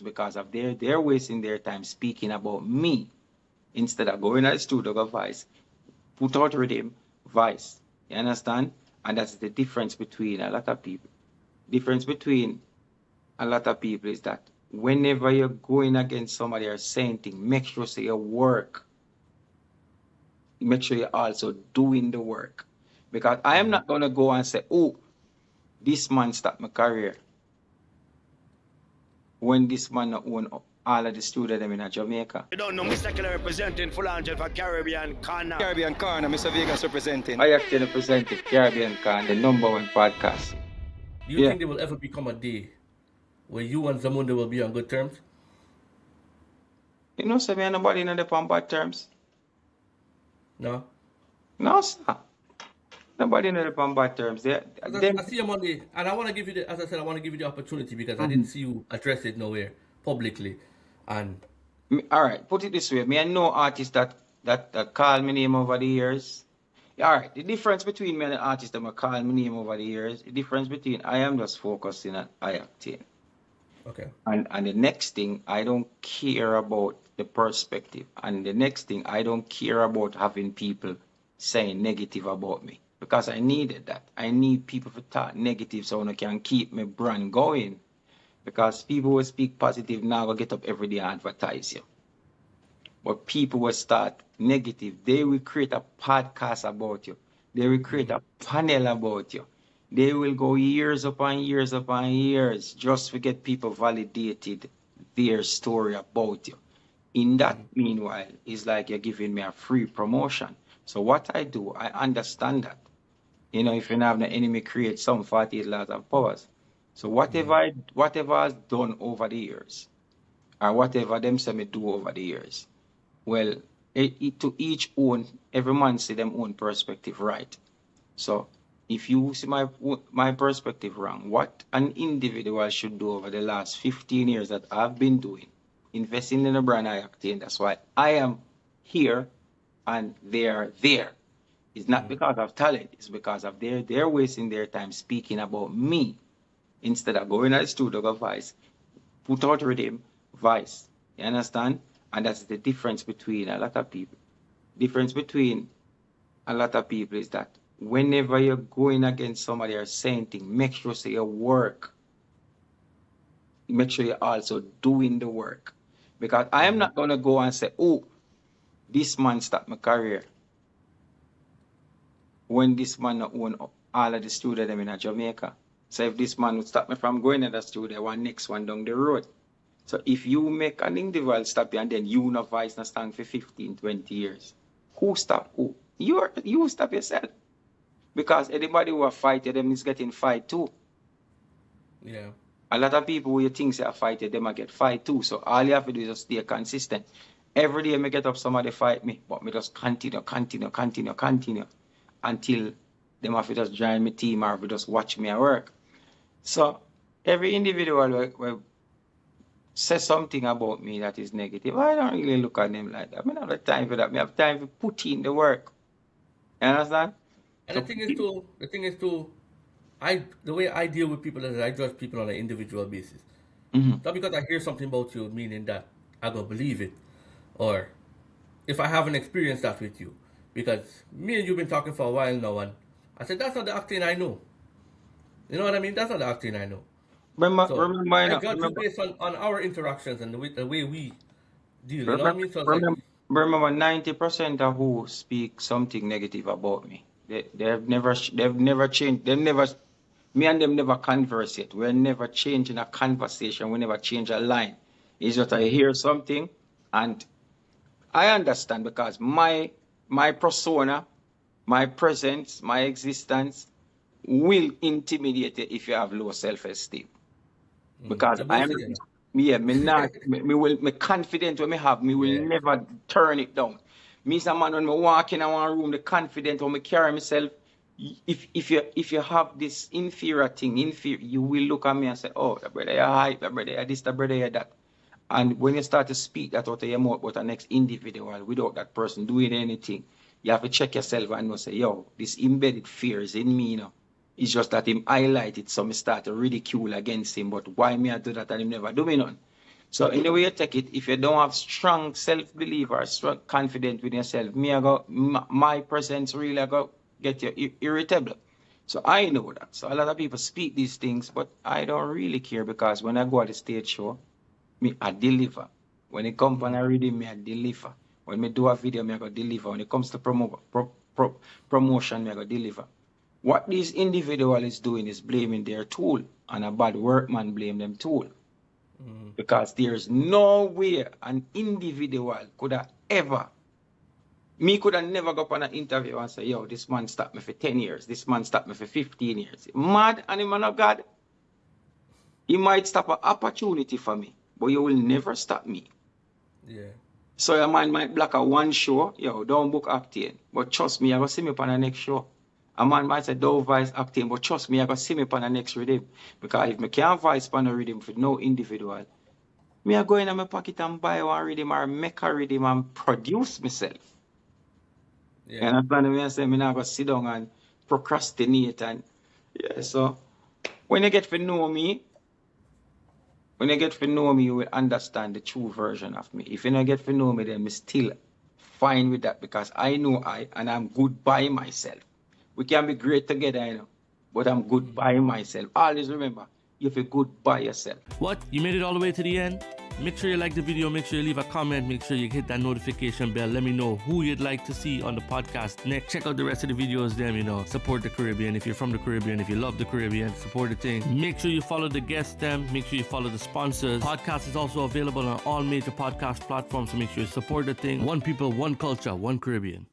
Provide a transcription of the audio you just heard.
because of they're wasting their time speaking about me instead of going to the studio go voice, put out rhythm, voice. You understand? And that's the difference between a lot of people. Difference between a lot of people is that whenever you're going against somebody or saying things, make sure say your work. Make sure you're also doing the work. Because I am not gonna go and say, oh, this man stopped my career. When this man not own all of the studio them in Jamaica. You don't know, Mr. Killer representing Full Angel for Caribbean Corna. Caribbean Corna, Mr. Vegas representing. I-Octane representing Caribbean Corna, the #1 podcast. Do you think there will ever become a day where you and Zamunda will be on good terms? You know, so me and nobody in the on bad terms. No? No, sir. Nobody in the on bad terms. I see him on the, and I want to give you the, as I said, I want to give you the opportunity because I didn't see you address it nowhere publicly. And all right, put it this way. Me, I know artists that call me name over the years. All right, the difference between me and the artist that call me name over the years, the difference between I am just focusing on I-Octane. Okay. And the next thing, I don't care about the perspective. And the next thing, I don't care about having people saying negative about me. Because I needed that. I need people to talk negative so I can keep my brand going. Because people will speak positive now will get up every day and advertise you. But people will start negative. They will create a podcast about you. They will create a panel about you. They will go years upon years upon years just to get people validated their story about you. In that meanwhile, it's like you're giving me a free promotion. So what I do, I understand that. You know, if you have the enemy create some 48 laws of powers. So whatever I've done over the years, or whatever them say me do over the years, well, to each own, every man see them own perspective right. So if you see my perspective wrong, what an individual should do over the last 15 years that I've been doing, investing in a brand I-Octane, that's why I am here and they are there. It's not because of talent, it's because of they're wasting their time speaking about me instead of going to the studio go voice, put out rhythm, voice. You understand? And that's the difference between a lot of people. Difference between a lot of people is that whenever you're going against somebody or saying things, make sure say your work. Make sure you're also doing the work. Because I am not going to go and say, oh, this man stopped my career. When this man not own all of the studio them in Jamaica. So if this man would stop me from going to the studio, one next one down the road. So if you make an individual stop you and then you no voice not stand for 15, 20 years, who stop who? You stop yourself. Because anybody who fighted them is getting fight too. yeah. A lot of people who you think say are fighted, them get fight too. So all you have to do is just stay consistent. Every day I get up, somebody fight me, but me just continue until them have to just join my team or just watch me at work. So every individual will say something about me that is negative. I don't really look at them like that. I don't have time for that. I have time to put in the work. You understand? And the thing is the way I deal with people is I judge people on an individual basis. Not because I hear something about you, meaning that I don't believe it, or if I haven't experienced that with you. Because me and you've been talking for a while now, and I said, that's not the Octane I know. You know what I mean? That's not the Octane I know. I judge you based on our interactions and the way we deal. You know what I mean? So remember 90% of who speak something negative about me, they've never changed. Me and them never converse yet. We're never changing a conversation. We never change a line. It's just I hear something and I understand because my persona, my presence, my existence will intimidate you if you have low self-esteem. Because I am, me confident when me have, me will never turn it down. Me as a man when me walk in one room, the confident when me carry myself, if you have this inferior thing, you will look at me and say, oh, the brother you hype, the brother you this, the brother you that. And when you start to speak that out of your mouth about the next individual without that person doing anything, you have to check yourself and know, say, yo, this embedded fear is in me, you know. It's just that him highlight it, so me start to ridicule against him. But why me I do that and him never do me none? So in the way you take it, if you don't have strong self-belief or strong confidence with yourself, my presence really go get you irritable. So I know that. So a lot of people speak these things, but I don't really care because when I go at the stage show, I deliver. When it comes on a rhythm, I deliver. When I do a video, I go deliver. When it comes to promotion, I go deliver. What these individuals is doing is blaming their tool, and a bad workman blame them tool. Because there's no way an individual could have ever, me could have never go up on an interview and say, yo, this man stopped me for 10 years, this man stopped me for 15 years. Mad and the man of God, he might stop an opportunity for me, but you will never stop me. Yeah. So a man might block a one show, yo, don't book Octane, but trust me, you're going to see me on the next show. A man might say, don't voice Octane, but trust me, you're going to see me on the next rhythm. Because if I can't voice on a rhythm for no individual, me I go in my pocket and buy one rhythm or make a rhythm and produce myself. Yeah. And that's why I say, I'm not going to sit down and procrastinate. And yeah, so when you get to know me, you will understand the true version of me. If you don't get to know me, then I'm still fine with that because I know and I'm good by myself. We can be great together, you know, but I'm good by myself. Always remember, you feel good by yourself. What? You made it all the way to the end? Make sure you like the video, make sure you leave a comment, make sure you hit that notification bell. Let me know who you'd like to see on the podcast next. Check out the rest of the videos, them, you know, support the Caribbean. If you're from the Caribbean, if you love the Caribbean, support the thing. Make sure you follow the guests, them. Make sure you follow the sponsors. Podcast is also available on all major podcast platforms, so make sure you support the thing. One people, one culture, one Caribbean.